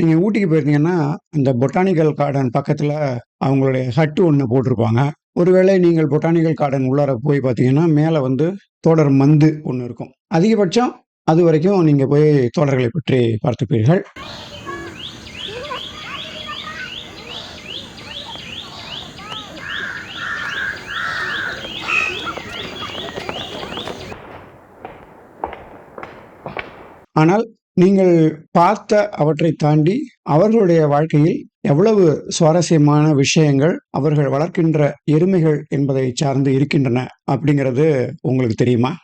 நீங்க ஊட்டிக்கு போயிருந்தீங்கன்னா, அந்த பொட்டானிக்கல் கார்டன் பக்கத்துல அவங்களுடைய ஹட் ஒண்ணு போட்டிருப்பாங்க. ஒருவேளை நீங்கள் பொட்டானிக்கல் கார்டன் உள்ளார போய் பார்த்தீங்கன்னா, மேல வந்து தோடர் மந்து ஒண்ணு இருக்கும். அதிகபட்சம் அதுவரைக்கும் நீங்க போய் தோடர்களைப் பற்றி பார்த்துப்பீர்கள். ஆனால் நீங்கள் பார்த்த அவற்றைத் தாண்டி அவர்களுடைய வாழ்க்கையில் எவ்வளவு சுவாரஸ்யமான விஷயங்கள் அவர்கள் வளர்க்கின்ற எருமைகள் என்பதை சார்ந்து இருக்கின்றன அப்படிங்கிறது உங்களுக்கு தெரியுமா?